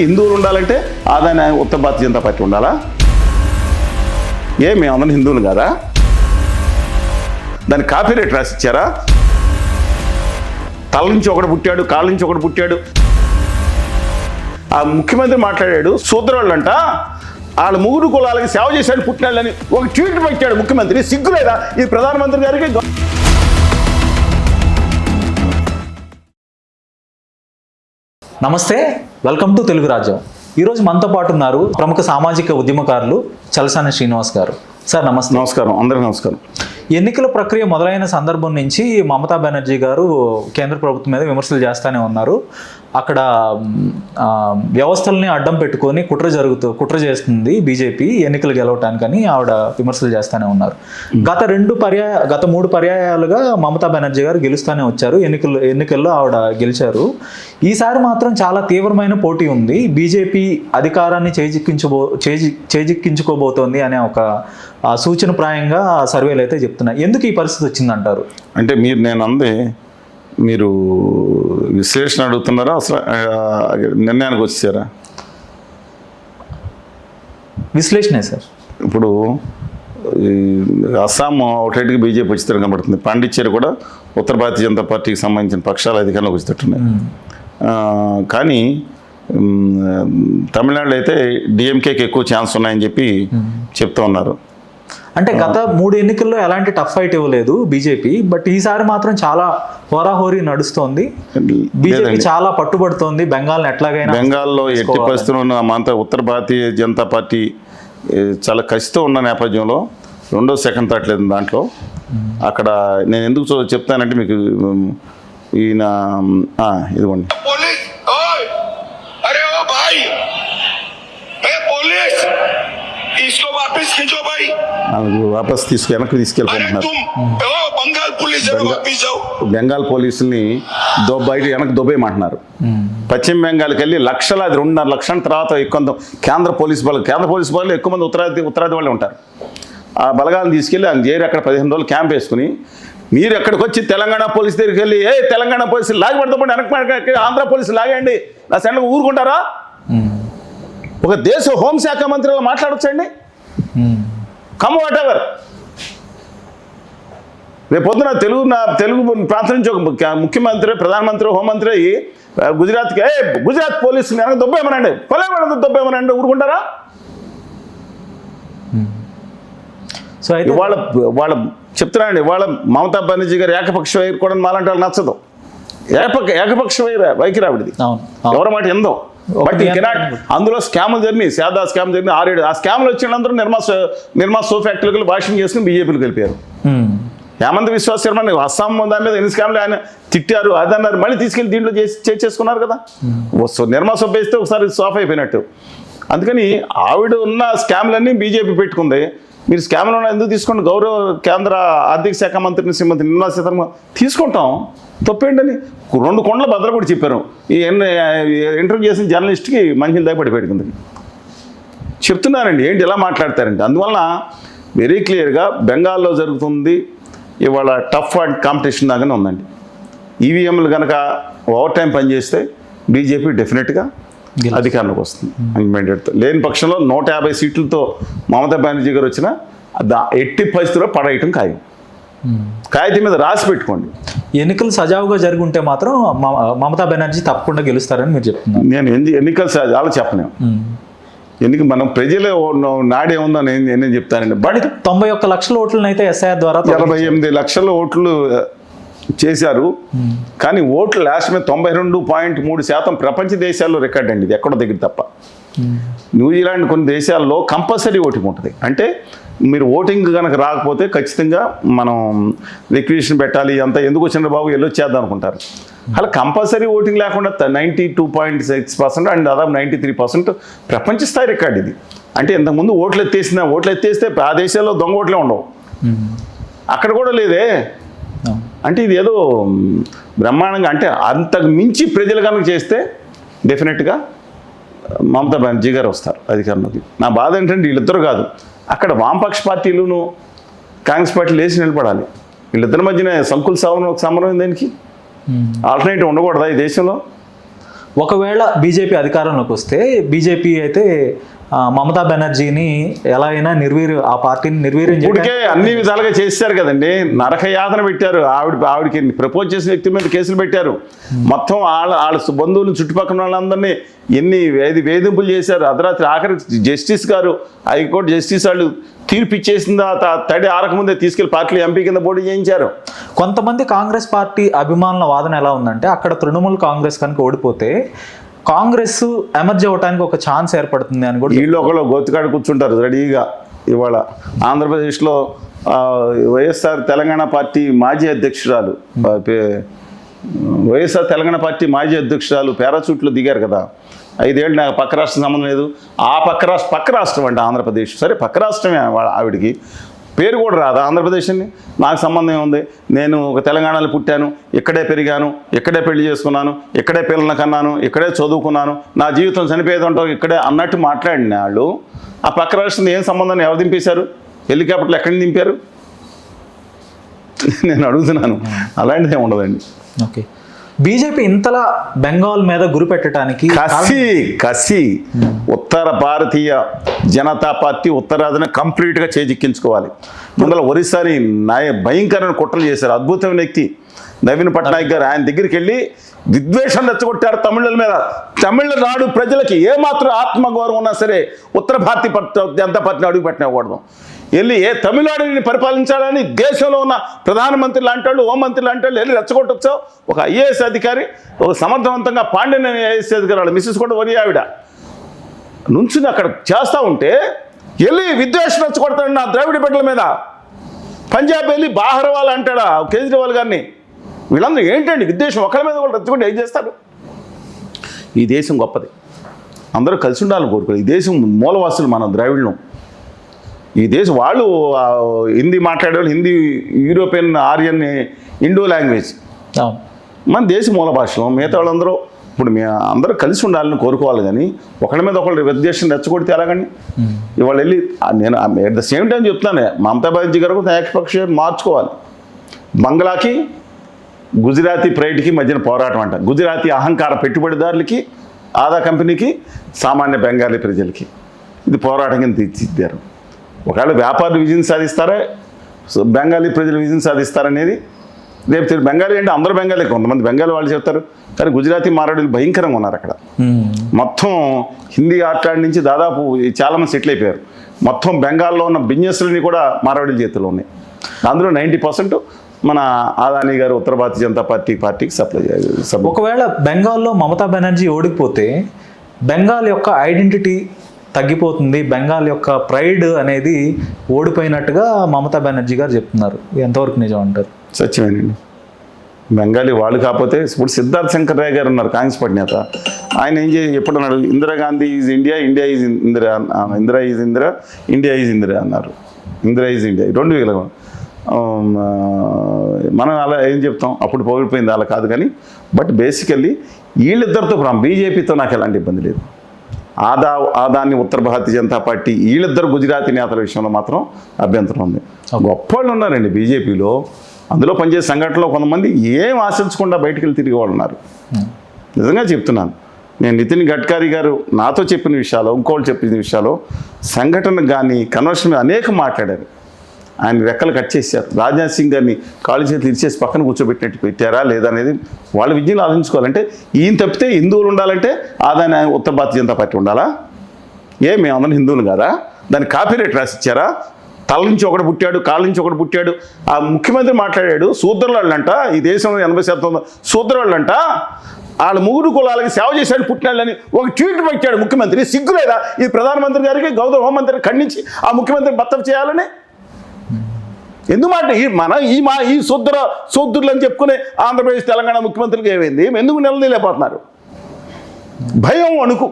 హిందువులు ఉండాలంటే ఆదాయ ఉత్తర భారతీయ జనతా పార్టీ ఉండాలా? మేమందరం హిందువులు కాదా? దాన్ని కాపీరైట్ రాసిచ్చారా? తల నుంచి ఒకటి పుట్టాడు, కాళ్ళ నుంచి ఒకటి పుట్టాడు. ఆ ముఖ్యమంత్రి మాట్లాడాడు, శూద్రులంట వాళ్ళ ముగ్గురు కులాలకి సేవ చేశాడు పుట్టినాళ్ళని ఒక ట్వీట్ పెట్టాడు ముఖ్యమంత్రి. సిగ్గులేదా ఈ ప్రధానమంత్రి గారికి? నమస్తే, వెల్కమ్ టు తెలుగు రాజ్యం. ఈరోజు మనతో పాటు ఉన్నారు ప్రముఖ సామాజిక ఉద్యమకారులు చలసాని శ్రీనివాస్ గారు. సార్ నమస్తే. నమస్కారం, అందరికీ నమస్కారం. ఎన్నికల ప్రక్రియ మొదలైన సందర్భం నుంచి మమతా బెనర్జీ గారు కేంద్ర ప్రభుత్వం మీద విమర్శలు చేస్తూనే ఉన్నారు. అక్కడ వ్యవస్థల్ని అడ్డం పెట్టుకొని కుట్ర చేస్తుంది బీజేపీ ఎన్నికలు గెలవటానికని ఆవిడ విమర్శలు చేస్తూనే ఉన్నారు. గత మూడు పర్యాయాలుగా మమతా బెనర్జీ గారు గెలుస్తూనే వచ్చారు. ఎన్నికల్లో ఆవిడ గెలిచారు. ఈసారి మాత్రం చాలా తీవ్రమైన పోటీ ఉంది. బీజేపీ అధికారాన్ని చేజిక్కించుకోబోతోంది అనే ఒక సూచనప్రాయంగా సర్వేలు అయితే చెప్తున్నాయి. ఎందుకు ఈ పరిస్థితి వచ్చిందంటారు? అంటే మీరు విశ్లేషణ అడుగుతున్నారా, అసలు నిర్ణయానికి వచ్చారా? విశ్లేషణే సార్. ఇప్పుడు అస్సాం ఒకటికి బీజేపీ వచ్చితే కనబడుతుంది. పాండిచ్చేరి కూడా ఉత్తర భారతీయ జనతా పార్టీకి సంబంధించిన పక్షాలు అధికారంలోకి వచ్చేటట్టున్నాయి. కానీ తమిళనాడులో అయితే డిఎంకేకి ఎక్కువ ఛాన్స్ ఉన్నాయని చెప్పి చెప్తూ ఉన్నారు. అంటే గత 3 ఎన్నికల్లో ఎలాంటి టఫ్ ఫైట్ ఇవ్వలేదు బీజేపీ, బట్ ఈసారి మాత్రం చాలా హోరాహోరీ నడుస్తోంది. బీజేపీ చాలా పట్టుబడుతోంది బెంగాల్లో ఎట్టి పరిస్థితుల్లో ఉన్న ఉత్తర భారతీయ జనతా పార్టీ చాలా కసితో ఉన్న నేపథ్యంలో రెండో సెకండ్ థాట్ లేదు దాంట్లో. అక్కడ నేను ఎందుకు చెప్తానంటే మీకు ఈయన ఇదిగోండి వాపస్ వెనక్కి తీసుకెళ్ళిపోతున్నారు. బెంగాల్ పోలీసుల్ని వెనక్కి దొబ్బేయమంటున్నారు. పశ్చిమ బెంగాల్కి వెళ్ళి లక్షలాది 2.5 లక్షల తర్వాత ఎక్కువ కేంద్ర పోలీసు బలం ఎక్కువ మంది ఉత్తరాది వాళ్ళే ఉంటారు. ఆ బలగాలను తీసుకెళ్ళి ఆయన చేరి అక్కడ 15 రోజులు క్యాంప్ వేసుకుని మీరు ఎక్కడికి వచ్చి తెలంగాణ పోలీసు దగ్గరికి వెళ్ళి తెలంగాణ పోలీసులు లాగి పడతాం వెనక్కి ఆంధ్ర పోలీసులు లాగండి నా సెంటర్ ఊరుకుంటారా? ఒక దేశ హోంశాఖ మంత్రిలో మాట్లాడొచ్చండి. Come whatever. రేపు పొద్దున తెలుగు ప్రాంతం నుంచి ఒక ముఖ్యమంత్రి, ప్రధానమంత్రి, హోంమంత్రి గుజరాత్ పోలీసులు వెనక దొబ్బేమనండి, దొబ్బేమనండి, ఊరుకుంటారా? సో అయితే వాళ్ళ చెప్తున్నానండి, వాళ్ళ మమతా బెనర్జీ గారు ఏకపక్ష వైఖరి కూడా మాలంటే వాళ్ళు నచ్చదు. ఏకపక్ష వైఖరి ఆవిడది. ఎవరి మాట ఎందో. బట్ అందులో స్కాములు జరిగినాయి, శారదా స్కామ్ జరిగినాయి 6-7. ఆ స్కామ్లు వచ్చినందరూ నిర్మా సో ఫ్యాక్టరీలకు భాషణ చేసుకుని బీజేపీకి వెళ్ళిపోయారు. హేమంత్ విశ్వాస్ శర్మ అస్సాం దాని మీద ఎన్ని స్కామ్లు ఆయన తిట్టారు, అదన్నారు, మళ్ళీ తీసుకెళ్ళి దీంట్లో చేసుకున్నారు కదా. నిర్మా సొబ్బ వేస్తే ఒకసారి సాఫ్ అయిపోయినట్టు. అందుకని ఆవిడ ఉన్న స్కామ్లన్నీ బీజేపీ పెట్టుకుంది. మీరు స్కామ్లో ఎందుకు తీసుకోండి, గౌరవ కేంద్ర ఆర్థిక శాఖ మంత్రిని శ్రీమతి నిర్మలా సీతారామన్ తీసుకుంటాం, తప్పేంటని 2 కొండల బద్దలు కూడా చెప్పారు. ఈ ఇంటర్వ్యూ చేసిన జర్నలిస్ట్కి మంచి దాపడి పెట్టుకుంది. చెప్తున్నానండి ఏంటి ఎలా మాట్లాడతారండి. అందువలన వెరీ క్లియర్గా బెంగాల్లో జరుగుతుంది ఇవాళ టఫ్ కాంపిటీషన్ దాకానే ఉందండి. ఈవీఎంలు కనుక ఓవర్ టైం పనిచేస్తే బీజేపీ డెఫినెట్గా అధికారంలోకి వస్తుంది. అన్మెండెడ్తో లేని పక్షంలో 150 సీట్లతో మమతా బెనర్జీ గారు వచ్చినా ఎట్టి పరిస్థితుల్లో పడేయటం ఖాయం. కాగితం మీద రాసి పెట్టుకోండి. ఎన్నికలు సజావుగా జరుగుంటే మాత్రం మమతా బెనర్జీ తప్పకుండా గెలుస్తారని మీరు చెప్తున్నారు. నేను ఎన్నికలు అలా చెప్పలేము. మనం ప్రజలే నాడే ఉందో నేను చెప్తానండి. బట్ 91 లక్షల ఓట్లను అయితే ఎస్ఐఆర్ ద్వారా 88 లక్షల ఓట్లు చేశారు. కానీ ఓట్లు లాస్ట్ మీద 92.3% ప్రపంచ దేశాల్లో రికార్డ్ అండి. ఇది ఎక్కడో దగ్గర తప్ప. న్యూజిలాండ్ కొన్ని దేశాల్లో కంపల్సరీ ఓటింగ్ ఉంటుంది. అంటే మీరు ఓటింగ్ కనుక రాకపోతే ఖచ్చితంగా మనం రిక్వెషన్ పెట్టాలి, అంతా ఎందుకు వచ్చిన బాబు వెళ్ళొచ్చేద్దాం అనుకుంటారు. అలా కంపల్సరీ ఓటింగ్ లేకుండా 92.6% అండ్ దాదాపు 93% ప్రపంచ స్థాయి రికార్డు ఇది. అంటే ఇంతకుముందు ఓట్లు ఎత్తేస్తే ఆ దేశాల్లో దొంగ ఓట్లే ఉండవు, అక్కడ కూడా లేదే. అంటే ఇది ఏదో బ్రహ్మాండంగా, అంటే అంతకు మించి ప్రజలు కనుక చేస్తే డెఫినెట్గా మమతా బెనర్జీ గారు వస్తారు అధికారంలోకి. నా బాధ ఏంటంటే వీళ్ళిద్దరు కాదు, అక్కడ వామపక్ష పార్టీలను కాంగ్రెస్ పార్టీలు వేసి నిలబడాలి. వీళ్ళిద్దరి మధ్యన సంకుల్ సమరం దేనికి? ఆల్టర్నేటివ్ ఉండకూడదా ఈ దేశంలో? ఒకవేళ బీజేపీ అధికారంలోకి వస్తే బీజేపీ అయితే మమతా బెనర్జీని ఎలా అయినా ఆ పార్టీని నిర్వీర్యం ఇప్పటికే అన్ని విధాలుగా చేశారు కదండి. నరక యాతన పెట్టారు. ఆవిడకి ప్రపోజ్ చేసిన వ్యక్తి మీద కేసులు పెట్టారు. మొత్తం వాళ్ళ బంధువులు చుట్టుపక్కల వాళ్ళందరినీ ఎన్ని వేధింపులు చేశారు. అర్ధరాత్రి ఆఖరి జస్టిస్ గారు, హైకోర్టు జస్టిస్ వాళ్ళు తీర్పు ఇచ్చేసిన తడి ఆరకముందే తీసుకెళ్లి పార్టీలు ఎంపీ కింద పోటీ చేయించారు. కొంతమంది కాంగ్రెస్ పార్టీ అభిమానుల వాదన ఎలా ఉందంటే అక్కడ తృణమూల్ కాంగ్రెస్ కనుక ఓడిపోతే కాంగ్రెస్ ఎమర్జీ అవ్వడానికి ఒక ఛాన్స్ ఏర్పడుతుంది అని కూడా వీళ్ళు ఒకళ్ళు గొత్తుకాడ కూర్చుంటారు రెడీగా. ఇవాళ ఆంధ్రప్రదేశ్లో వైఎస్ఆర్ తెలంగాణ పార్టీ మాజీ అధ్యక్షురాలు పారాచూట్లో దిగారు కదా. 5 ఏళ్ళు నాకు పక్క రాష్ట్రం సంబంధం లేదు. ఆ పక్క రాష్ట్రం అంటే ఆంధ్రప్రదేశ్, సరే పక్క రాష్ట్రమే. ఆవిడికి పేరు కూడా రాదా ఆంధ్రప్రదేశ్ అని? నాకు సంబంధం ఏముంది? నేను ఒక తెలంగాణలో పుట్టాను, ఇక్కడే పెరిగాను, ఇక్కడే పెళ్లి చేసుకున్నాను, ఇక్కడే పిల్లల్ని కన్నాను, ఇక్కడే చదువుకున్నాను, నా జీవితం చనిపోయేదంటావు ఇక్కడే అన్నట్టు మాట్లాడిన వాళ్ళు ఆ పక్క రాష్ట్రం ఏం సంబంధాన్ని ఎవరు దింపేశారు? హెలికాప్టర్లు ఎక్కడిని దింపారు? నేను అడుగుతున్నాను. అలాంటిది ఉండదండి. ఓకే, బీజేపీ ఇంతలా బెంగాల్ మీద గురి పెట్టడానికి కసి ఉత్తర భారతీయ జనతా పార్టీ ఉత్తరాదిని కంప్లీట్గా చేజిక్కించుకోవాలి. ముందర ఒరిస్సాని భయంకరమైన కుట్రలు చేశారు. అద్భుతమైన వ్యక్తి నవీన్ పట్నాయక్ గారు. ఆయన దగ్గరికి వెళ్ళి విద్వేషం రెచ్చగొట్టారు తమిళుల మీద. తమిళనాడు ప్రజలకి ఏమాత్రం ఆత్మగౌరవం ఉన్నా సరే ఉత్తర భారతీయ జనతా పార్టీని అడుగు పెట్టినకూడదు. వెళ్ళి తమిళనాడుని పరిపాలించాలని దేశంలో ఉన్న ప్రధానమంత్రి లాంటి వాళ్ళు, హోంమంత్రి లాంటి వాళ్ళు వెళ్ళి రెచ్చగొట్టొచ్చో. ఒక ఐఏఎస్ అధికారి, ఒక సమర్థవంతంగా పాండ్యన్ ఐఏఎస్ అధికారి, వాళ్ళ మిస్సెస్ కూడా వరి ఆవిడ నుంచుని అక్కడ చేస్తూ ఉంటే వెళ్ళి విద్వేషం రెచ్చగొడతాడు నా ద్రావిడ బిడ్డల మీద. పంజాబ్ వెళ్ళి బాహర్వాల్ అంటాడా కేజ్రీవాల్ గారిని. వీళ్ళందరూ ఏంటండి విద్వేషం ఒకరి మీద కూడా రెచ్చగొట్టి ఏం చేస్తారు? ఈ దేశం గొప్పది, అందరూ కలిసి ఉండాలని కోరుకోవాలి. ఈ దేశం మూలవాసులు మన ద్రావిడ్లం. ఈ దేశం వాళ్ళు హిందీ మాట్లాడేవాళ్ళు, Hindi European Aryan Indo language. మన దేశ మూల భాషలో మిగతా వాళ్ళందరూ ఇప్పుడు అందరూ కలిసి ఉండాలని కోరుకోవాలి. కానీ ఒకళ్ళ మీద ఒకళ్ళు విద్వేషం రెచ్చగొడితే ఎలాగండి? ఇవాళ వెళ్ళి నేను అట్ ద సేమ్ టైం చెప్తున్నాను, మమతా బెనర్జీ గారు కూడా ఏకపక్ష మార్చుకోవాలి. బంగ్లాకి గుజరాతీ ప్రైడ్కి మధ్యన పోరాటం అంట. గుజరాతీ అహంకార పెట్టుబడిదారులకి, ఆదా కంపెనీకి, సామాన్య బెంగాలీ ప్రజలకి ఇది పోరాటం కింద తీర్చిదిద్దారు. ఒకవేళ వ్యాపారులు విజయం సాధిస్తారా, బెంగాలీ ప్రజలు విజయం సాధిస్తారనేది రేపు బెంగాలీ అంటే అందరూ బెంగాలీ, కొంతమంది బెంగాలీ వాళ్ళు చెప్తారు. కానీ గుజరాతీ మారాడులు భయంకరంగా ఉన్నారు అక్కడ. మొత్తం హిందీ ఆట్లాడి నుంచి దాదాపు చాలామంది సెటిల్ అయిపోయారు. మొత్తం బెంగాల్లో ఉన్న బిజినెస్లని కూడా మారాడుల చేతుల్లో ఉన్నాయి. అందులో 90% మన ఆదాని గారు ఉత్తర భారతీయ జనతా పార్టీకి సప్లై చేయాలి. ఒకవేళ బెంగాల్లో మమతా బెనర్జీ ఓడిపోతే బెంగాల్ యొక్క ఐడెంటిటీ తగ్గిపోతుంది, బెంగాల్ యొక్క ప్రైడ్ అనేది ఓడిపోయినట్టుగా మమతా బెనర్జీ గారు చెప్తున్నారు. ఎంతవరకు నిజం అంటారు? సత్యమేనండి. బెంగాలీ వాళ్ళు కాకపోతే ఇప్పుడు సిద్ధార్థ్ శంకర్ రాయ్ గారు ఉన్నారు, కాంగ్రెస్ పార్టీ నేత. ఆయన ఏం ఎప్పుడు అన్నాడు? Indira Gandhi is India, India is Indira, Indira is Indira, India is Indira అన్నారు. Indira is India 2000. మనం అలా ఏం చెప్తాం? అప్పుడు పోగిపోయింది అలా కాదు. కానీ బట్ బేసికల్లీ వీళ్ళిద్దరితో బీజేపీతో నాకు ఎలాంటి ఇబ్బంది లేదు. ఆదాన్ని ఉత్తర భారతీయ జనతా పార్టీ వీళ్ళిద్దరు గుజరాతీ నేతల విషయంలో మాత్రం అభ్యంతరం ఉంది. గొప్పవాళ్ళు ఉన్నారండి బీజేపీలో. అందులో పనిచేసే సంఘటనలో కొంతమంది ఏం ఆశించకుండా బయటికి వెళ్ళి తిరిగే వాళ్ళు ఉన్నారు. నిజంగా చెప్తున్నాను. నేను నితిన్ గడ్కరీ గారు నాతో చెప్పిన విషయాలు, ఇంకోళ్ళు చెప్పిన విషయాలు, సంఘటన కానీ కన్వర్షన్ మీద అనేకం మాట్లాడారు. ఆయన రెక్కలు కట్ చేశారు. రాజ్నాథ్ సింగ్ గారిని కాళ్ళు చేతులు ఇచ్చేసి పక్కన కూర్చోబెట్టినట్టు పెట్టారా లేదా అనేది వాళ్ళ విద్యను ఆలోచించుకోవాలంటే, ఈయన తప్పితే హిందువులు ఉండాలంటే ఆదాని ఉత్తర భారతీయ జనతా పార్టీ ఉండాలా? మేమందరం హిందువులు కాదా? దాన్ని కాపీరైట్ రాసిచ్చారా? తల నుంచి ఒకటి పుట్టాడు, కాళ్ళ నుంచి ఒకటి పుట్టాడు. ఆ ముఖ్యమంత్రి మాట్లాడాడు, శూద్రవాళ్ళంట ఈ దేశంలో 80% శూద్రవాళ్ళంట, వాళ్ళ 3 కులాలకి సేవ చేశాడు పుట్టినాళ్ళని ఒక ట్వీట్ పెట్టాడు ముఖ్యమంత్రి. సిగ్గులేదా ఈ ప్రధానమంత్రి గారికి, గౌరవ హోంమంత్రి ఖండించి ఆ ముఖ్యమంత్రిని బత్తపు చేయాలని? ఎందుమాట ఈ శూద్రులు అని చెప్పుకునే ఆంధ్రప్రదేశ్ తెలంగాణ ముఖ్యమంత్రికి ఏమైంది? ఎందుకు నిలదీయలేకపోతున్నారు? భయం, అణుకు.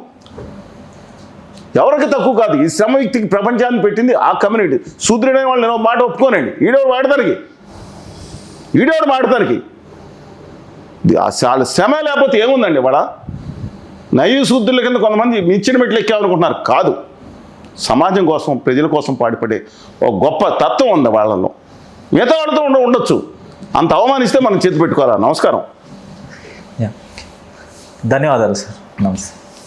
ఎవరికి తక్కువ కాదు. ఈ శ్రమ వ్యక్తికి ప్రపంచాన్ని పెట్టింది ఆ కమ్యూనిటీ. శూద్రుడైన వాళ్ళు నేను మాట ఒప్పుకోనండి. ఈడోడు వాడతానికి చాలా శ్రమ లేకపోతే ఏముందండి? వాడ నయ్యి శూద్రుల కింద కొంతమంది మించిన మెట్లు ఎక్కామనుకుంటున్నారు. కాదు, సమాజం కోసం, ప్రజల కోసం పాటుపడే ఒక గొప్ప తత్వం ఉంది వాళ్ళలో. మిగతా వాళ్ళతో ఉండొచ్చు. అంత అవమానిస్తే మనం చేతి పెట్టుకోవాలా? నమస్కారం. ధన్యవాదాలు సార్. నమస్తే.